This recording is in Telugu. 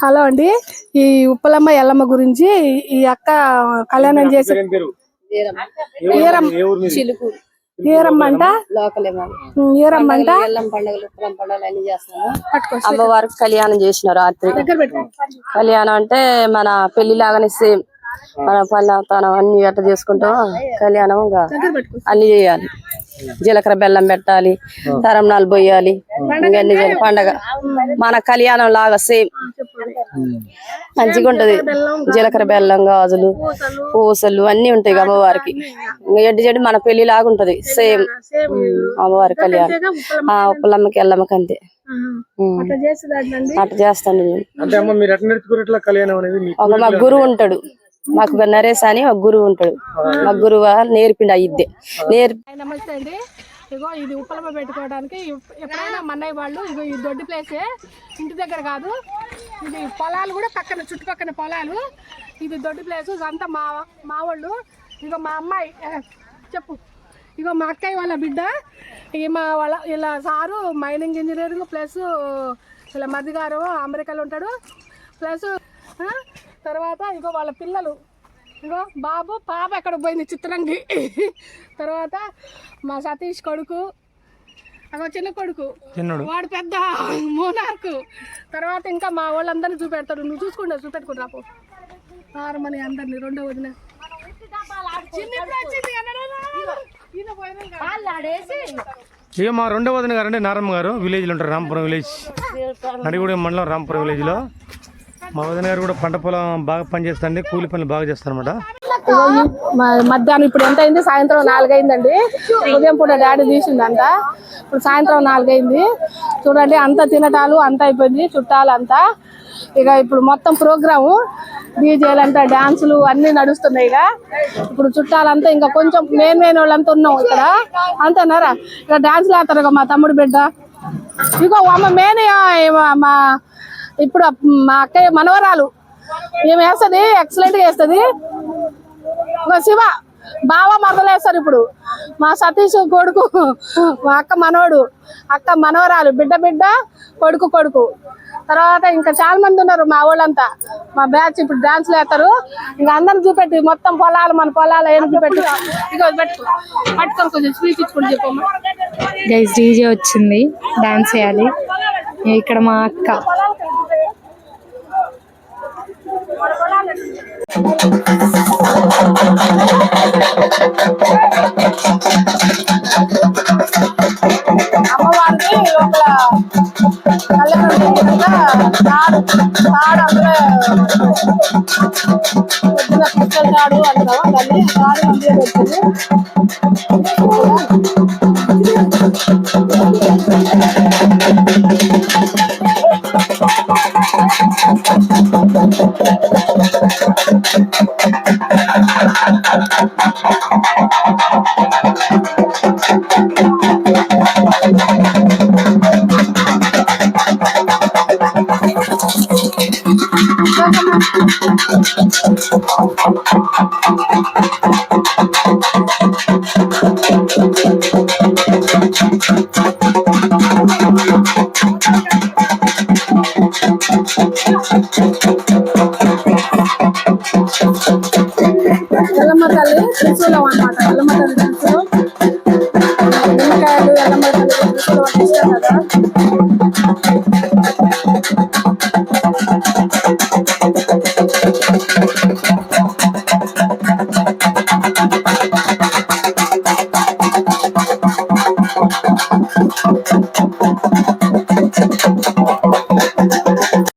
హలో అండి, ఈ ఉప్పలమ్మ ఎల్లమ్మ గురించి ఈ అక్క కళ్యాణం చేసి ఈరమ్మంట అమ్మవారు కళ్యాణం చేసిన రాత్రి. కళ్యాణం అంటే మన పెళ్లి లాగానే సేమ్ మన పల్లెతనం అన్ని ఎట్లా చేసుకుంటాం కళ్యాణం అన్ని చేయాలి. జీలకర్ర బెల్లం పెట్టాలి, తరంనాలు పోయాలి, ఇవన్నీ పండగ మన కళ్యాణం లాగా సేమ్ మంచిగా ఉంటది. జీలకర్ర బెల్లం, గాజులు, పూసలు అన్ని ఉంటాయి అమ్మవారికి. ఎడ్డి చెడు మన పెళ్లి లాగా ఉంటది సేమ్ అమ్మవారి కళ్యాణం. ఉప్పలమ్మకి ఎల్లమ్మకి అంతే అట్లా చేస్తాను. ఒక మా గురువు ఉంటాడు, మాకు నరేష్ అని ఒక గురువు ఉంటాడు. మా గురువు నేర్పిండి అయ్యిద్దే నమస్తే అండి. ఇగో ఇది ఉప్పలమ్మ పెట్టుకోవడానికి ఎప్పుడైనా మన్నయ్య వాళ్ళు ఇగో ఈ దొడ్డి ప్లేసే, ఇంటి దగ్గర కాదు, ఇది పొలాలు కూడా పక్కన చుట్టుపక్కన పొలాలు. ఇది దొడ్డి ప్లేసు, ఇదంతా మా వాళ్ళు. ఇగో మా అమ్మాయి చెప్పు, ఇగో మా అక్కయ్య వాళ్ళ బిడ్డ, మా వాళ్ళ ఇలా సారు మైనింగ్ ఇంజనీరింగ్ ప్లస్ ఇలా మధ్యగారు అమెరికాలో ఉంటాడు ప్లస్ తర్వాత ఇగో వాళ్ళ పిల్లలు, ఇగో బాబు పాప ఎక్కడ పోయింది చిత్రంగి, తర్వాత మా సతీష్ కొడుకు, అగో చిన్న కొడుకు వాడు పెద్ద మోనార్కు, తర్వాత ఇంకా మా వాళ్ళందరినీ చూపెడతాడు. నువ్వు చూపెట్టుకుంటా రాపు ఆరమని అందరినీ. రెండో వదిన ఇక మా రెండో వదిన గారు అంటే నారమ్మ గారు విలేజ్లో ఉంటారు, రాంపురం విలేజ్, నడిగూడెం మండలం రాంపురం విలేజ్లో. మా వదిన గారు కూడా పంట పొలం బాగా పనిచేస్తారండి, కూలి పనులు బాగా చేస్తారనమాట. మధ్యాహ్నం ఇప్పుడు ఎంత అయింది? సాయంత్రం 4 అయిందండి. ఉదయం పూట డాడీ తీసిందంట, ఇప్పుడు సాయంత్రం 4 అయింది. చూడండి అంతా తినటాలు అంతా అయిపోయింది, చుట్టాలు అంతా. ఇక ఇప్పుడు మొత్తం ప్రోగ్రాము డీజేలు అంతా డాన్సులు అన్ని నడుస్తున్నాయి. ఇక ఇప్పుడు చుట్టాలంతా ఇంకా కొంచెం మెయిన్ వాళ్ళంతా ఉన్నాం ఇక్కడ అంతేనారా. ఇక డాన్సులు ఆడతారు ఇక మా తమ్ముడు బిడ్డ. ఇగో అమ్మ మెయిన్ మా ఇప్పుడు మా అక్కయ్య మనవరాలు ఏమి వేస్తుంది, ఎక్సలెంట్ గా వేస్తుంది. శివ బావ మరదలేస్తారు ఇప్పుడు. మా సతీష్ కొడుకు, మా అక్క మనవడు, అక్క మనవరాలు, బిడ్డ కొడుకు. తర్వాత ఇంకా చాలా మంది ఉన్నారు మా వాళ్ళంతా, మా బ్యాచ్. ఇప్పుడు డాన్స్లు వేస్తారు. ఇంకా అందరిని చూపెట్టి మొత్తం పొలాలు, మన పొలాలు ఏం చూపెట్టి ఇక పట్టుకొని కొంచెం స్పీచ్ ఇచ్చుకుంటూ చెప్పమ్మా. గైస్ డీజే వచ్చింది, డాన్స్ చేయాలి. ఇక్కడ మా అక్క అమ్మవారికి లోపల కళ్యాణం తాడు అందులో పుస్తల తాడు అంటావా, దాన్ని తాడు అందులో పెట్టింది. ఎల్లమ్మ తల్లి త్రిశూలం అన్నమాట. ఎల్లమ్మ తల్లి త్రిశూలం, నిమ్మకాయలు ఎల్లమ్మ తల్లి త్రిశూలం అంటే ఇష్టం కదా.